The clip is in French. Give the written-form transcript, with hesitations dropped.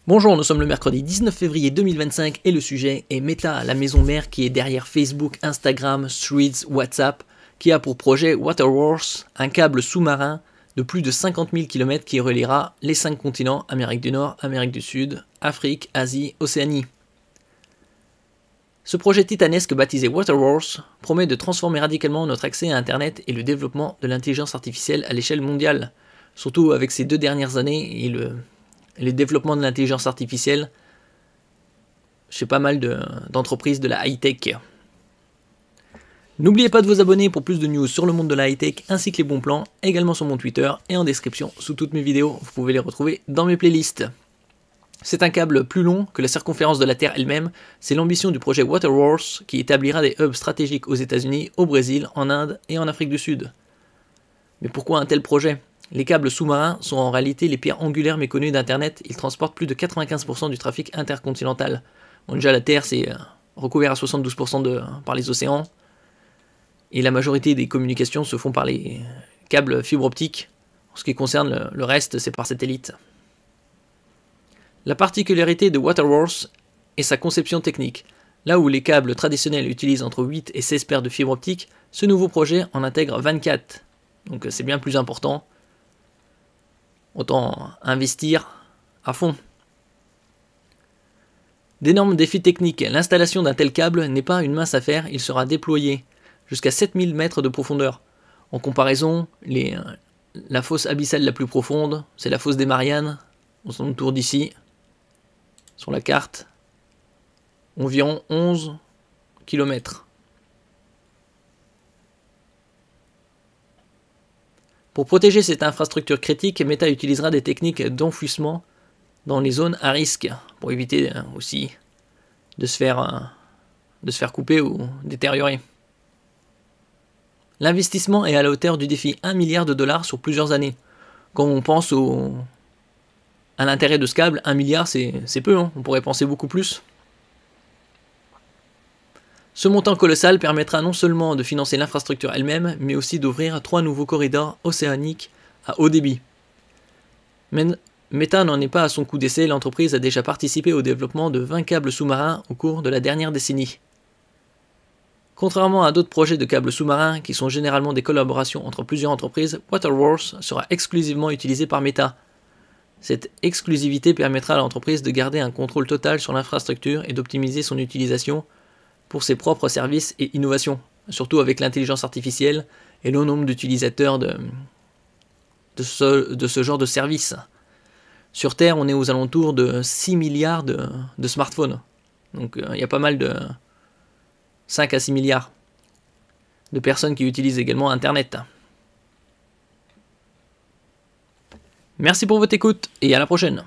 Bonjour, nous sommes le mercredi 19 février 2025 et le sujet est Meta, la maison mère qui est derrière Facebook, Instagram, Threads, WhatsApp, qui a pour projet Waterworks, un câble sous-marin de plus de 50 000 km qui reliera les 5 continents, Amérique du Nord, Amérique du Sud, Afrique, Asie, Océanie. Ce projet titanesque baptisé Waterworks promet de transformer radicalement notre accès à Internet et le développement de l'intelligence artificielle à l'échelle mondiale, surtout avec ces 2 dernières années et les développements de l'intelligence artificielle chez pas mal d'entreprises de la high-tech. N'oubliez pas de vous abonner pour plus de news sur le monde de la high-tech ainsi que les bons plans, également sur mon Twitter et en description sous toutes mes vidéos, vous pouvez les retrouver dans mes playlists. C'est un câble plus long que la circonférence de la Terre elle-même, c'est l'ambition du projet Waterworks qui établira des hubs stratégiques aux États-Unis, au Brésil, en Inde et en Afrique du Sud. Mais pourquoi un tel projet ? Les câbles sous-marins sont en réalité les pierres angulaires méconnues d'Internet, ils transportent plus de 95% du trafic intercontinental. Bon, déjà la Terre c'est recouvert à 72% par les océans, et la majorité des communications se font par les câbles fibre optique. En ce qui concerne le reste, c'est par satellite. La particularité de Waterworks est sa conception technique. Là où les câbles traditionnels utilisent entre 8 et 16 paires de fibres optiques, ce nouveau projet en intègre 24. Donc c'est bien plus important. Autant investir à fond. D'énormes défis techniques. L'installation d'un tel câble n'est pas une mince affaire, il sera déployé jusqu'à 7000 mètres de profondeur. En comparaison, la fosse abyssale la plus profonde, c'est la fosse des Mariannes, autour d'ici, sur la carte, environ 11 km. Pour protéger cette infrastructure critique, Meta utilisera des techniques d'enfouissement dans les zones à risque, pour éviter aussi de se faire couper ou détériorer. L'investissement est à la hauteur du défi 1 milliard de dollars sur plusieurs années. Quand on pense à l'intérêt de ce câble, 1 milliard c'est peu, hein, on pourrait penser beaucoup plus. Ce montant colossal permettra non seulement de financer l'infrastructure elle-même, mais aussi d'ouvrir 3 nouveaux corridors océaniques à haut débit. Meta n'en est pas à son coup d'essai, l'entreprise a déjà participé au développement de 20 câbles sous-marins au cours de la dernière décennie. Contrairement à d'autres projets de câbles sous-marins qui sont généralement des collaborations entre plusieurs entreprises, Waterworks sera exclusivement utilisé par Meta. Cette exclusivité permettra à l'entreprise de garder un contrôle total sur l'infrastructure et d'optimiser son utilisation pour ses propres services et innovations, surtout avec l'intelligence artificielle et le nombre d'utilisateurs de ce genre de service. Sur Terre, on est aux alentours de 6 milliards de smartphones. Donc il y a pas mal de 5 à 6 milliards de personnes qui utilisent également Internet. Merci pour votre écoute et à la prochaine.